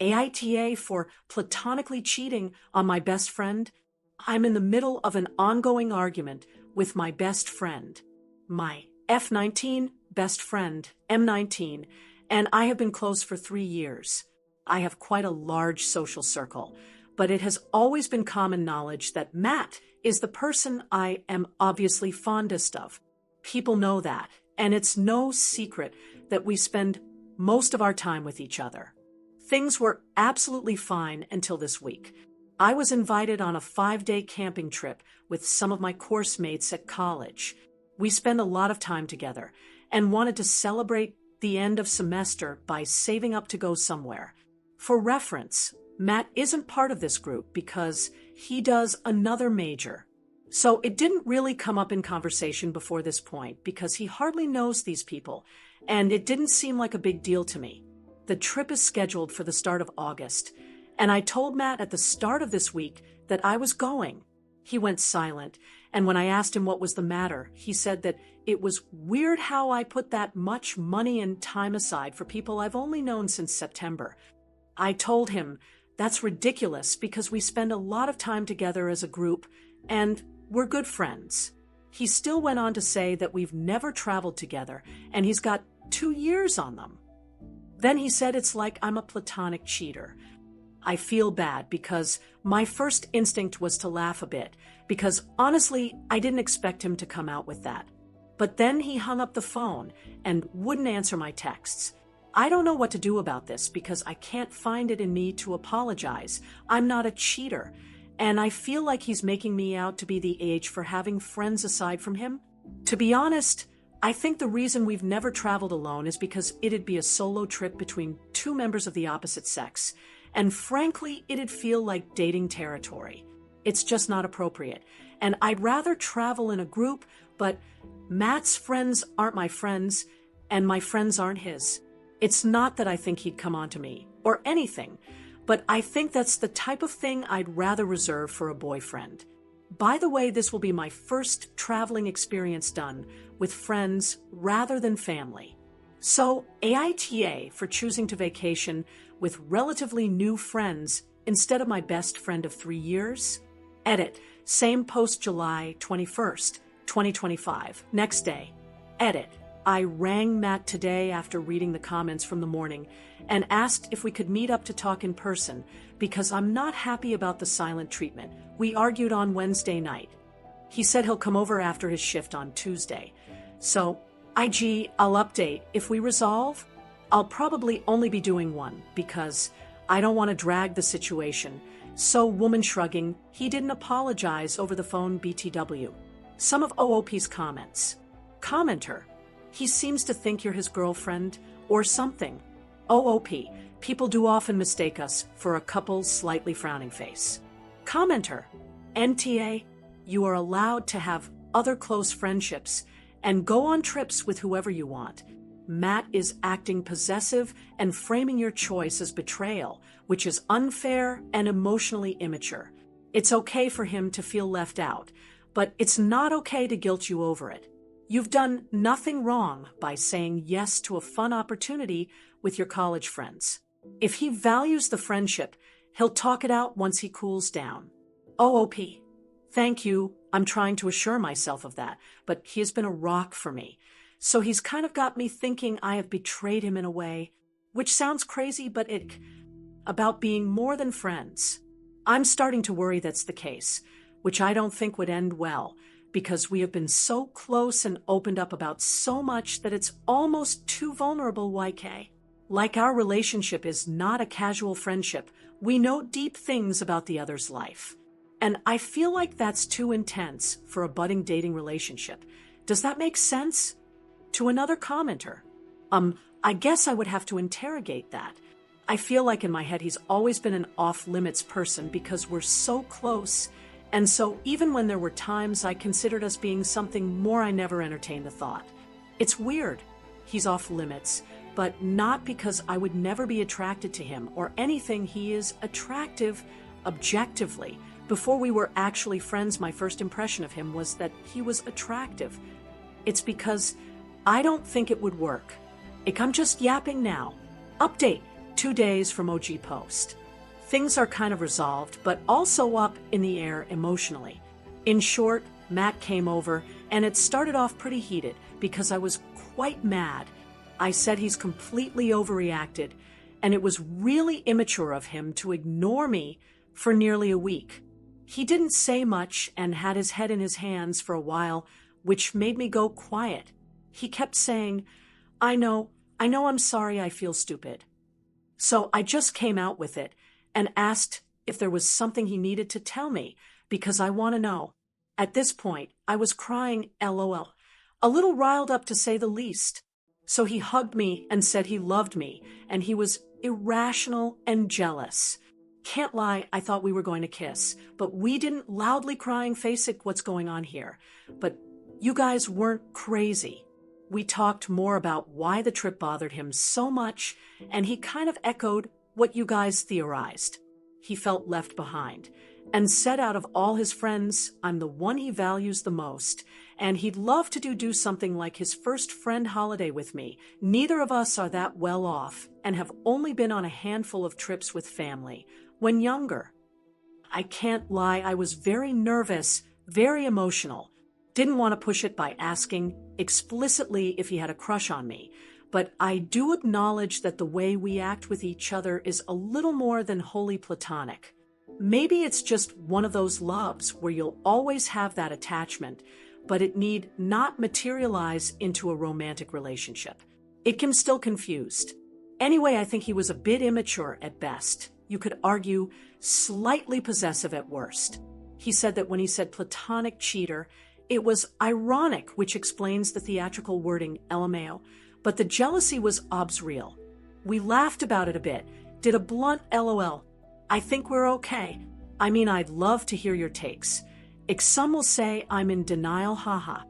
AITA for platonically cheating on my best friend? I'm in the middle of an ongoing argument with my best friend, my F19 best friend, M19, and I have been close for 3 years. I have quite a large social circle, but it has always been common knowledge that Matt is the person I am obviously fondest of. People know that, and it's no secret that we spend most of our time with each other. Things were absolutely fine until this week. I was invited on a 5-day camping trip with some of my course mates at college. We spent a lot of time together and wanted to celebrate the end of semester by saving up to go somewhere. For reference, Matt isn't part of this group because he does another major. So it didn't really come up in conversation before this point because he hardly knows these people, and it didn't seem like a big deal to me. The trip is scheduled for the start of August, and I told Matt at the start of this week that I was going. He went silent, and when I asked him what was the matter, he said that it was weird how I put that much money and time aside for people I've only known since September. I told him that's ridiculous because we spend a lot of time together as a group, and we're good friends. He still went on to say that we've never traveled together, and he's got 2 years on them. Then he said it's like I'm a platonic cheater. I feel bad because my first instinct was to laugh a bit, because honestly, I didn't expect him to come out with that. But then he hung up the phone and wouldn't answer my texts. I don't know what to do about this because I can't find it in me to apologize. I'm not a cheater, and I feel like he's making me out to be the age for having friends aside from him. To be honest, I think the reason we've never traveled alone is because it'd be a solo trip between 2 members of the opposite sex, and frankly, it'd feel like dating territory. It's just not appropriate, and I'd rather travel in a group, but Matt's friends aren't my friends, and my friends aren't his. It's not that I think he'd come on to me, or anything, but I think that's the type of thing I'd rather reserve for a boyfriend. By the way, this will be my first traveling experience done with friends rather than family. So, AITA for choosing to vacation with relatively new friends instead of my best friend of 3 years? Edit. Same post July 21st, 2025. Next day. Edit. I rang Matt today after reading the comments from the morning and asked if we could meet up to talk in person because I'm not happy about the silent treatment. We argued on Wednesday night. He said he'll come over after his shift on Tuesday. So, I'll update. If we resolve, I'll probably only be doing one because I don't want to drag the situation. So, woman shrugging, he didn't apologize over the phone BTW. Some of OOP's comments. Commenter. He seems to think you're his girlfriend or something. OOP. People do often mistake us for a couple's slightly frowning face. Commenter. NTA. You are allowed to have other close friendships and go on trips with whoever you want. Matt is acting possessive and framing your choice as betrayal, which is unfair and emotionally immature. It's okay for him to feel left out, but it's not okay to guilt you over it. You've done nothing wrong by saying yes to a fun opportunity with your college friends. If he values the friendship, he'll talk it out once he cools down. OOP. Thank you. I'm trying to assure myself of that, but he has been a rock for me. So he's kind of got me thinking I have betrayed him in a way, which sounds crazy, but about being more than friends. I'm starting to worry that's the case, which I don't think would end well, because we have been so close and opened up about so much that it's almost too vulnerable, YK. Like our relationship is not a casual friendship, we know deep things about the other's life. And I feel like that's too intense for a budding dating relationship. Does that make sense? To another commenter. I guess I would have to interrogate that. I feel like in my head he's always been an off-limits person because we're so close, and so even when there were times I considered us being something more, I never entertained the thought. It's weird. He's off-limits, but not because I would never be attracted to him or anything. He is attractive objectively. Before we were actually friends, my first impression of him was that he was attractive. It's because I don't think it would work. I'm just yapping now. Update. 2 days from OG post. Things are kind of resolved, but also up in the air emotionally. In short, Matt came over, and it started off pretty heated because I was quite mad. I said he's completely overreacted, and it was really immature of him to ignore me for nearly a week. He didn't say much and had his head in his hands for a while, which made me go quiet. He kept saying, I know I'm sorry, I feel stupid. So I just came out with it and asked if there was something he needed to tell me, because I want to know. At this point, I was crying, LOL, a little riled up to say the least. So he hugged me and said he loved me, and he was irrational and jealous. Can't lie, I thought we were going to kiss, but we didn't loudly crying face it what's going on here. But you guys weren't crazy. We talked more about why the trip bothered him so much, and he kind of echoed what you guys theorized. He felt left behind, and said out of all his friends, I'm the one he values the most, and he'd love to do something like his first friend holiday with me. Neither of us are that well off, and have only been on a handful of trips with family when younger. I can't lie, I was very nervous, very emotional. Didn't want to push it by asking explicitly if he had a crush on me, but I do acknowledge that the way we act with each other is a little more than wholly platonic. Maybe it's just one of those loves where you'll always have that attachment, but it need not materialize into a romantic relationship. It can still confused. Anyway, I think he was a bit immature at best. You could argue slightly possessive at worst. He said that when he said platonic cheater, it was ironic, which explains the theatrical wording LMAO, but the jealousy was obs real. We laughed about it a bit, did a blunt LOL. I think we're okay. I mean, I'd love to hear your takes. Some will say I'm in denial, haha.